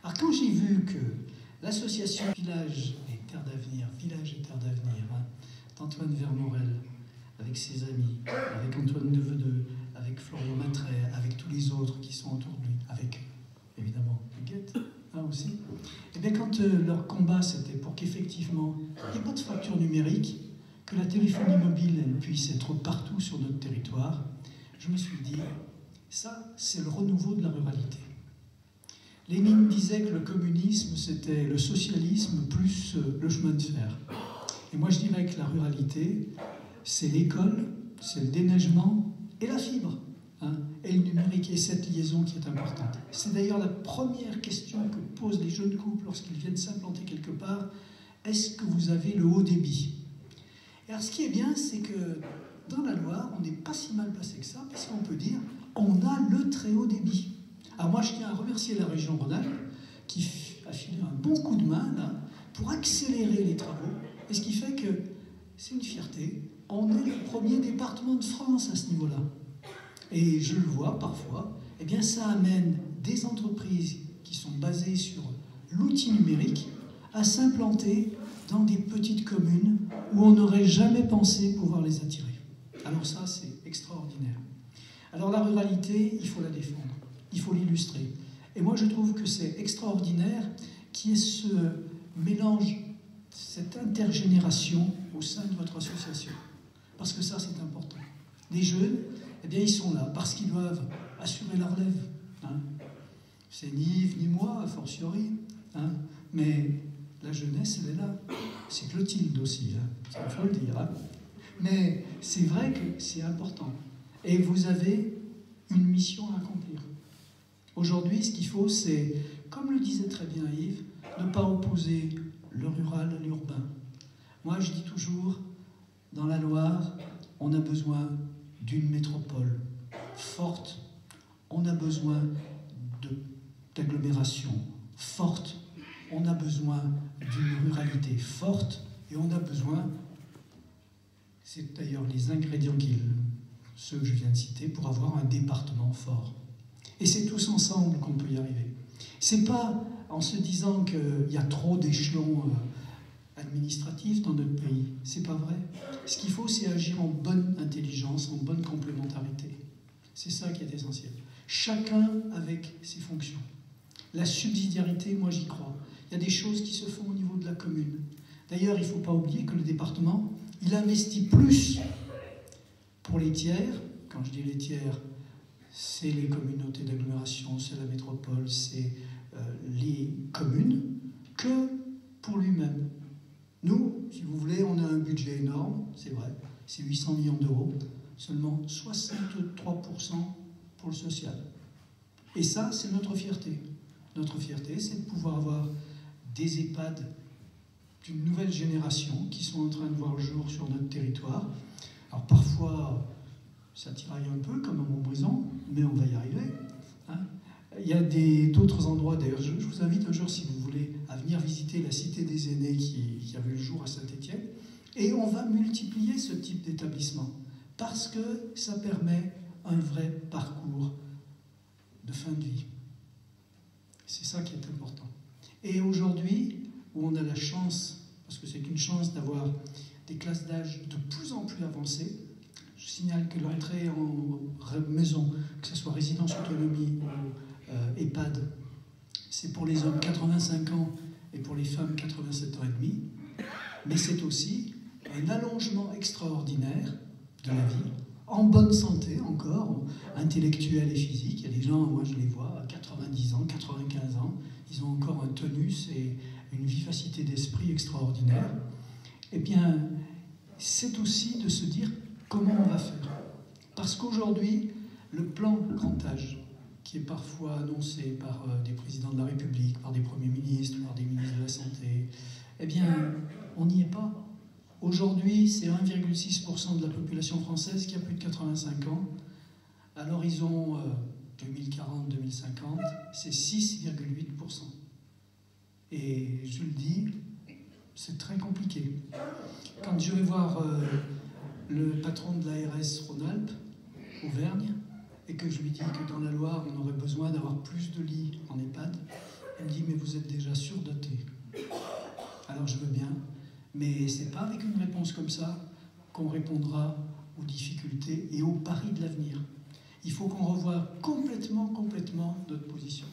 Alors quand j'ai vu que l'association Village et Terre d'Avenir, hein, d'Antoine Vermorel, avec ses amis, avec Antoine Devedeux, avec Florian Mattray, avec tous les autres qui sont autour de lui, avec évidemment Huguette hein, aussi, et bien quand leur combat c'était pour qu'effectivement il n'y ait pas de fracture numérique, que la téléphonie mobile elle puisse être partout sur notre territoire, je me suis dit, ça c'est le renouveau de la ruralité. Lénine disait que le communisme c'était le socialisme plus le chemin de fer. Et moi je dirais que la ruralité, c'est l'école, c'est le déneigement et la fibre, hein, et le numérique, et cette liaison qui est importante. C'est d'ailleurs la première question que posent les jeunes couples lorsqu'ils viennent s'implanter quelque part. Est-ce que vous avez le haut débit? Et alors ce qui est bien, c'est que dans la Loire, on n'est pas si mal placé que ça, puisqu'on peut dire on a le très haut débit. Alors moi, je tiens à remercier la région Rhône-Alpes qui a filé un bon coup de main là, pour accélérer les travaux, et ce qui fait que c'est une fierté. On est le premier département de France à ce niveau-là. Et je le vois parfois, eh bien ça amène des entreprises qui sont basées sur l'outil numérique à s'implanter dans des petites communes où on n'aurait jamais pensé pouvoir les attirer. Alors ça, c'est extraordinaire. Alors la ruralité, il faut la défendre, il faut l'illustrer. Et moi, je trouve que c'est extraordinaire qu'il y ait ce mélange, cette intergénération au sein de votre association. Parce que ça, c'est important. Les jeunes, eh bien, ils sont là parce qu'ils doivent assurer la relève. Hein. C'est ni Yves ni moi, a fortiori. Hein. Mais la jeunesse, elle est là. C'est Clotilde aussi, hein. Ça, il faut le dire. Hein. Mais c'est vrai que c'est important. Et vous avez une mission à accomplir. Aujourd'hui, ce qu'il faut, c'est, comme le disait très bien Yves, ne pas opposer le rural à l'urbain. Moi, je dis toujours, dans la Loire, on a besoin d'une métropole forte, on a besoin d'agglomération forte, on a besoin d'une ruralité forte, et on a besoin, c'est d'ailleurs les ingrédients ceux que je viens de citer, pour avoir un département fort. Et c'est tous ensemble qu'on peut y arriver. C'est pas en se disant qu'il y a trop d'échelons administratifs dans notre pays. C'est pas vrai. Ce qu'il faut, c'est agir en bonne intelligence, en bonne complémentarité. C'est ça qui est essentiel. Chacun avec ses fonctions. La subsidiarité, moi j'y crois. Il y a des choses qui se font au niveau de la commune. D'ailleurs, il ne faut pas oublier que le département, il investit plus pour les tiers. Quand je dis les tiers, c'est les communautés d'agglomération, c'est la métropole, c'est les communes, que pour lui-même. Nous, si vous voulez, on a un budget énorme, c'est vrai, c'est 800 millions d'euros, seulement 63% pour le social. Et ça, c'est notre fierté. Notre fierté, c'est de pouvoir avoir des EHPAD d'une nouvelle génération qui sont en train de voir le jour sur notre territoire. Alors parfois, ça tiraille un peu, comme à Montbrison, mais on va y arriver. Hein. Il y a d'autres endroits, d'ailleurs, je vous invite un jour, si vous voulez, à venir visiter la Cité des Aînés qui a vu le jour à Saint-Étienne. Et on va multiplier ce type d'établissement, parce que ça permet un vrai parcours de fin de vie. C'est ça qui est important. Et aujourd'hui, où on a la chance, parce que c'est une chance d'avoir des classes d'âge de plus en plus avancées, je signale que l'entrée en maison, que ce soit résidence autonomie ou EHPAD, c'est pour les hommes 85 ans et pour les femmes 87 ans et demi, mais c'est aussi un allongement extraordinaire de la vie, en bonne santé encore, intellectuelle et physique. Il y a des gens, moi je les vois, à 90 ans, 95 ans, ils ont encore un tonus et une vivacité d'esprit extraordinaire. Eh bien, c'est aussi de se dire comment on va faire. Parce qu'aujourd'hui, le plan grand âge, qui est parfois annoncé par des présidents de la République, par des premiers ministres, par des ministres de la Santé, eh bien, on n'y est pas. Aujourd'hui, c'est 1,6% de la population française qui a plus de 85 ans. À l'horizon 2040-2050, c'est 6,8%. Et je le dis, c'est très compliqué. Quand je vais voir le patron de l'ARS Rhône-Alpes, Auvergne, et que je lui dis que dans la Loire, on aurait besoin d'avoir plus de lits en EHPAD, me dit, mais vous êtes déjà surdoté. Alors je veux bien, mais c'est pas avec une réponse comme ça qu'on répondra aux difficultés et aux paris de l'avenir. Il faut qu'on revoie complètement notre position.